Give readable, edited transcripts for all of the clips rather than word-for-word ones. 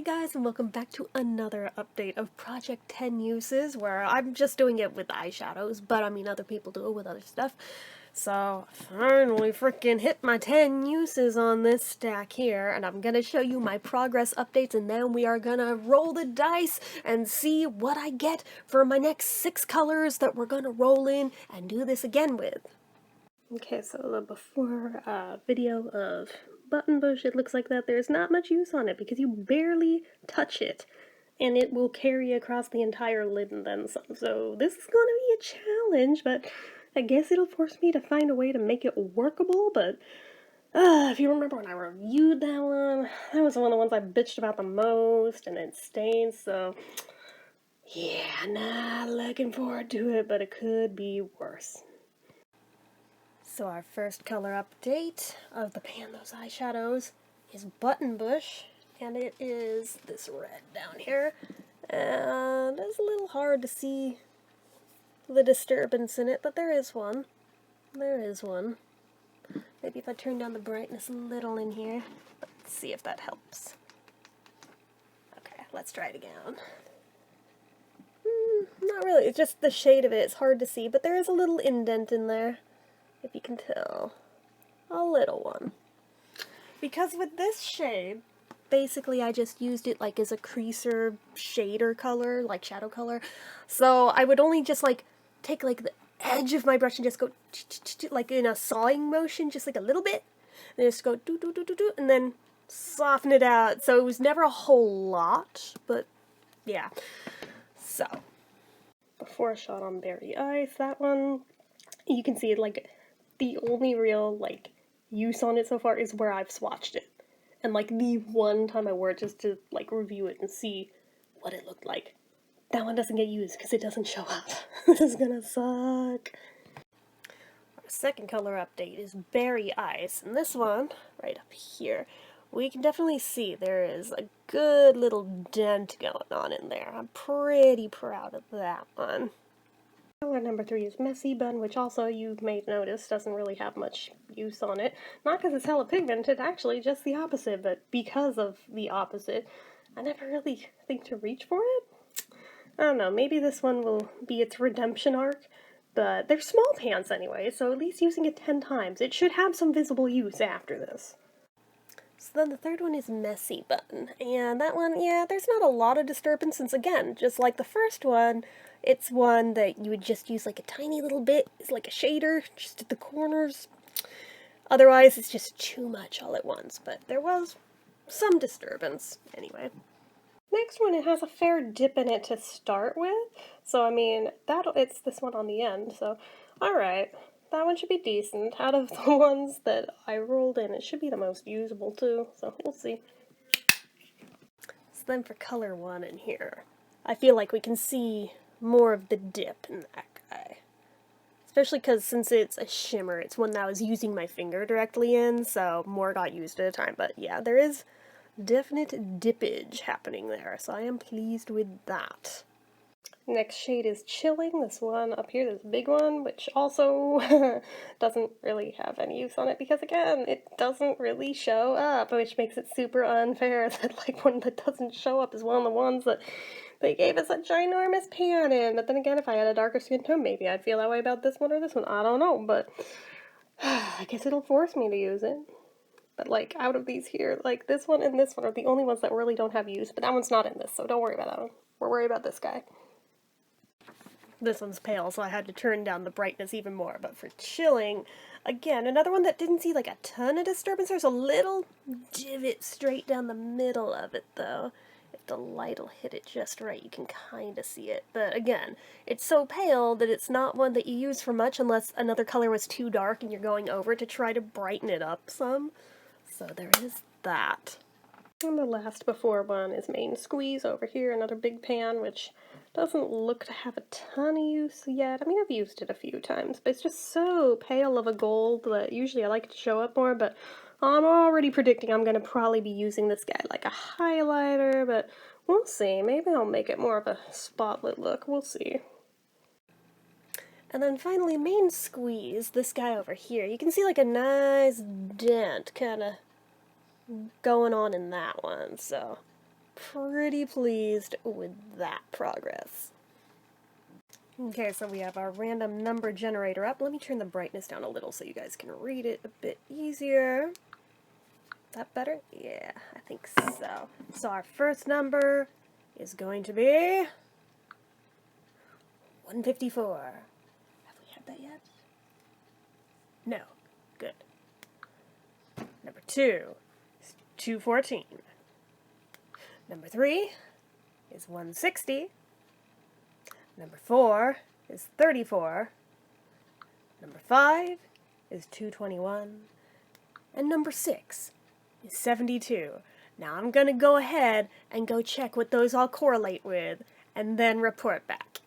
guys, and welcome back to another update of Project 10 Uses, where I'm just doing it with eyeshadows, but I mean other people do it with other stuff. So, finally freaking hit my 10 uses on this stack here, and I'm gonna show you my progress updates, and then we are gonna roll the dice and see what I get for my next 6 colors that we're gonna roll in and do this again with. Okay, so the before video of Button Bush, it looks like that there's not much use on it because you barely touch it and it will carry across the entire lid and then some. So this is going to be a challenge, but I guess it'll force me to find a way to make it workable. But if you remember when I reviewed that one, that was one of the ones I bitched about the most, and it stains, so yeah, not looking forward to it, but it could be worse. So our first color update of the Pan Those Eyeshadows is Button Bush, and it is this red down here, and it's a little hard to see the disturbance in it, but there is one. There is one. Maybe if I turn down the brightness a little in here, let's see if that helps. Okay, let's try it again. Not really, it's just the shade of it, it's hard to see, but there is a little indent in there. If you can tell. A little one. Because with this shade, basically I just used it like as a creaser shader color, like shadow color. So I would only just like take like the edge of my brush and just go like in a sawing motion, just like a little bit. And just go do do do do do and then soften it out. So it was never a whole lot, but yeah. So before shot on Berry Ice, that one, you can see it like the only real, like, use on it so far is where I've swatched it. And, like, the one time I wore it just to, like, review it and see what it looked like. That one doesn't get used because it doesn't show up. This is gonna suck. Our second color update is Berry Ice, and this one, right up here, we can definitely see there is a good little dent going on in there. I'm pretty proud of that one. Color number 3 is Messy Bun, which also you may notice doesn't really have much use on it. Not because it's hella pigmented, actually just the opposite, but because of the opposite, I never really think to reach for it. I don't know, maybe this one will be its redemption arc, but they're small pans anyway, so at least using it 10 times, it should have some visible use after this. So then the third one is Messy Bun, and that one, yeah, there's not a lot of disturbance since, again, just like the first one, it's one that you would just use like a tiny little bit, it's like a shader, just at the corners. Otherwise, it's just too much all at once, but there was some disturbance anyway. Next one, it has a fair dip in it to start with, so I mean, it's this one on the end, so alright. That one should be decent. Out of the ones that I rolled in, it should be the most usable too, so we'll see. So then for color 1 in here, I feel like we can see more of the dip in that guy. Especially because since it's a shimmer, it's one that I was using my finger directly in, so more got used at a time. But yeah, there is definite dippage happening there, so I am pleased with that. Next shade is Chilling, this one up here, this big one, which also doesn't really have any use on it because, again, it doesn't really show up, which makes it super unfair that, like, one that doesn't show up is one of the ones that they gave us a ginormous pan in. But then again, if I had a darker skin tone, maybe I'd feel that way about this one or this one. I don't know, but I guess it'll force me to use it. But, like, out of these here, like, this one and this one are the only ones that really don't have use, but that one's not in this, so don't worry about that one. We're worried about this guy. This one's pale, so I had to turn down the brightness even more. But for Chilling, again, another one that didn't see like a ton of disturbance. There's a little divot straight down the middle of it, though. If the light will hit it just right, you can kind of see it. But again, it's so pale that it's not one that you use for much unless another color was too dark and you're going over to try to brighten it up some. So there is that. And the last before one is Main Squeeze over here, another big pan, which doesn't look to have a ton of use yet. I mean, I've used it a few times, but it's just so pale of a gold that usually I like it to show up more, but I'm already predicting I'm going to probably be using this guy like a highlighter, but we'll see. Maybe I'll make it more of a spotlit look. We'll see. And then finally, Main Squeeze, this guy over here. You can see like a nice dent kind of going on in that one, so pretty pleased with that progress. Okay, so we have our random number generator up. Let me turn the brightness down a little so you guys can read it a bit easier. That better? Yeah, I think so. So our first number is going to be 154. Have we had that yet? No. Good. Number 2 is 214. Number 3 is 160. Number 4 is 34. Number 5 is 221. And number 6 is 72. Now I'm going to go ahead and go check what those all correlate with, and then report back.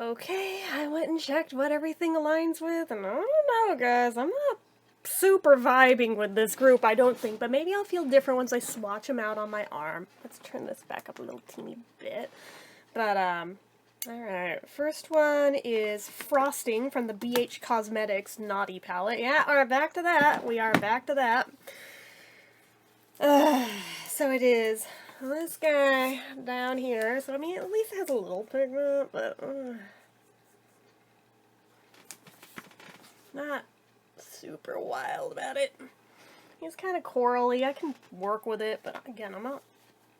Okay, I went and checked what everything aligns with, and I don't know, guys, I'm not super vibing with this group, I don't think, but maybe I'll feel different once I swatch them out on my arm. Let's turn this back up a little teeny bit. But, alright, first one is Frosting from the BH Cosmetics Naughty palette. Yeah, we're back to that. We are back to that. So it is this guy down here. So, I mean, at least it has a little pigment, but not super wild about it. It's kind of corally. I can work with it, but again, I'm not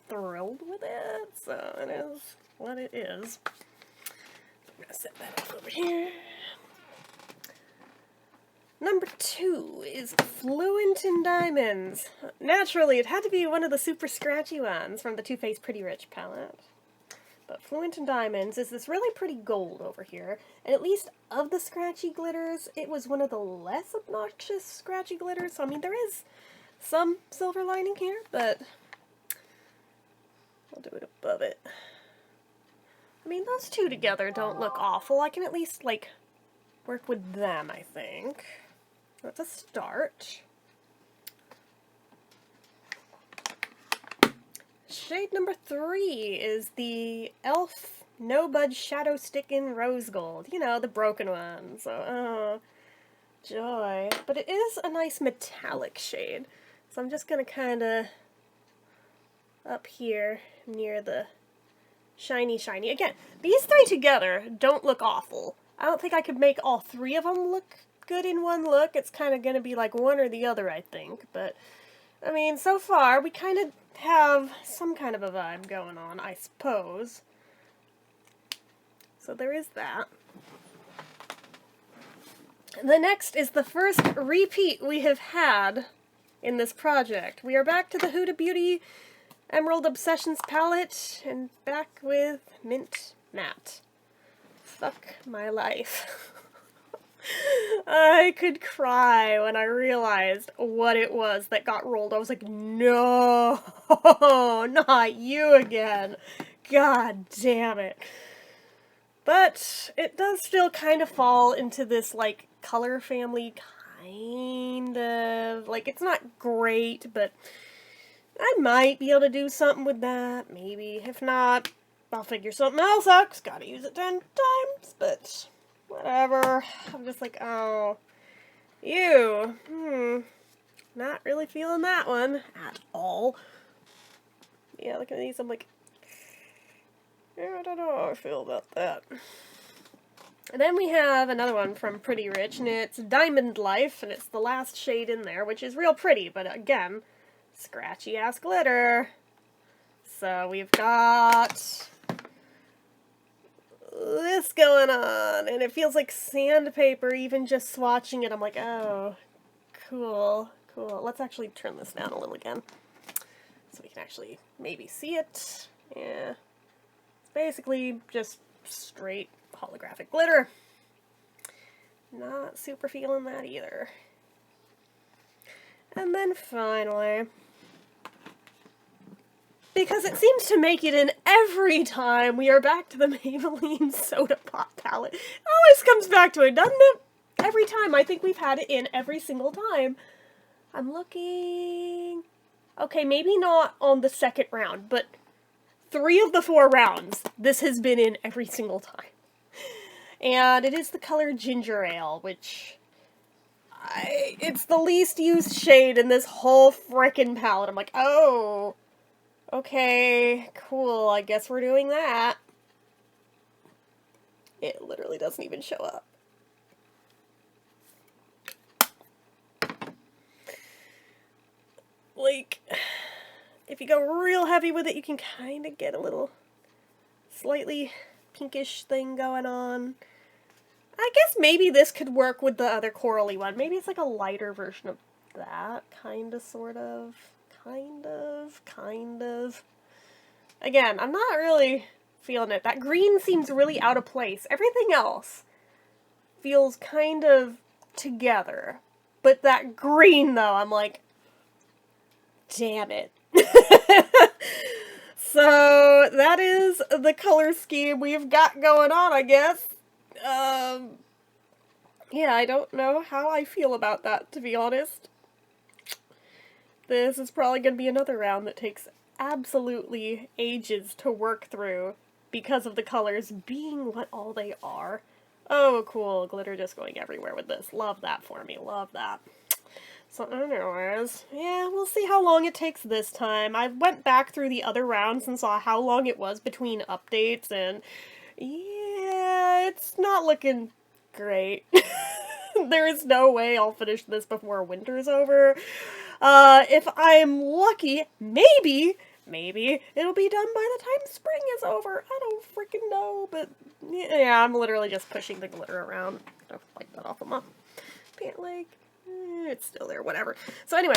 thrilled with it, so it is what it is. I'm gonna set that up over here. Number 2 is Fluent in Diamonds. Naturally, it had to be one of the super scratchy ones from the Too Faced Pretty Rich palette. But Fluent in Diamonds is this really pretty gold over here, and at least of the scratchy glitters, it was one of the less obnoxious scratchy glitters. So, I mean, there is some silver lining here, but I'll do it above it. I mean, those two together don't look awful. I can at least, like, work with them, I think. That's a start. Shade number 3 is the e.l.f. No Budge Shadow Stick in Rose Gold. You know, the broken one. So, oh, joy. But it is a nice metallic shade. So I'm just going to kind of up here near the shiny. Again, these 3 together don't look awful. I don't think I could make all 3 of them look good in one look. It's kind of going to be like one or the other, I think. But, I mean, so far, we kind of have some kind of a vibe going on, I suppose. So there is that. The next is the first repeat we have had in this project. We are back to the Huda Beauty Emerald Obsessions palette, and back with Mint Matte. Fuck my life. I could cry when I realized what it was that got rolled. I was like, no, not you again. God damn it. But it does still kind of fall into this, like, color family, kind of. Like, it's not great, but I might be able to do something with that, maybe. If not, I'll figure something else out, 'cause gotta use it 10 times, but whatever. I'm just like, oh, you, not really feeling that one at all. Yeah, look at these, I'm like, yeah, I don't know how I feel about that. And then we have another one from Pretty Rich, and it's Diamond Life, and it's the last shade in there, which is real pretty, but again, scratchy-ass glitter. So we've got this going on, and it feels like sandpaper, even just swatching it. I'm like, oh, cool. Let's actually turn this down a little again, so we can actually maybe see it. Yeah. It's basically just straight holographic glitter. Not super feeling that either. And then finally, because it seems to make it in every time, we are back to the Maybelline Soda Pop palette. It always comes back to it, doesn't it? Every time. I think we've had it in every single time. I'm looking... Okay, maybe not on the second round, but 3 of the 4 rounds, this has been in every single time. And it is the color Ginger Ale, which... it's the least used shade in this whole frickin' palette. I'm like, oh, Okay, cool. I guess we're doing that. It literally doesn't even show up. Like, if you go real heavy with it, you can kind of get a little slightly pinkish thing going on. I guess maybe this could work with the other corally one. Maybe it's like a lighter version of that. Kind of, sort of. Kind of. Again, I'm not really feeling it. That green seems really out of place. Everything else feels kind of together. But that green, though, I'm like, damn it. So, that is the color scheme we've got going on, I guess. Yeah, I don't know how I feel about that, to be honest. This is probably going to be another round that takes absolutely ages to work through because of the colors being what all they are. Oh, cool. Glitter just going everywhere with this. Love that for me. Love that. So anyways, yeah, we'll see how long it takes this time. I went back through the other rounds and saw how long it was between updates, and yeah, it's not looking great. There is no way I'll finish this before winter's over. If I'm lucky, maybe it'll be done by the time spring is over. I don't freaking know, but yeah, I'm literally just pushing the glitter around. I'll wipe that off of my pant leg. It's still there, whatever. So anyway,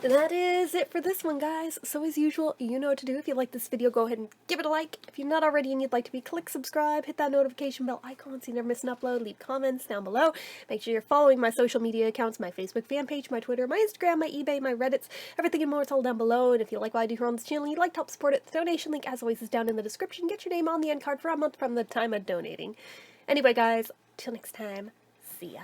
that is it for this one, guys. So as usual, you know what to do. If you like this video, go ahead and give it a like. If you're not already and you'd like to be, click subscribe, hit that notification bell icon so you never miss an upload, leave comments down below. Make sure you're following my social media accounts, my Facebook fan page, my Twitter, my Instagram, my eBay, my Reddits, everything and more. It's all down below. And if you like what I do here on this channel, you'd like to help support it, the donation link, as always, is down in the description. Get your name on the end card for a month from the time of donating. Anyway, guys, till next time, see ya.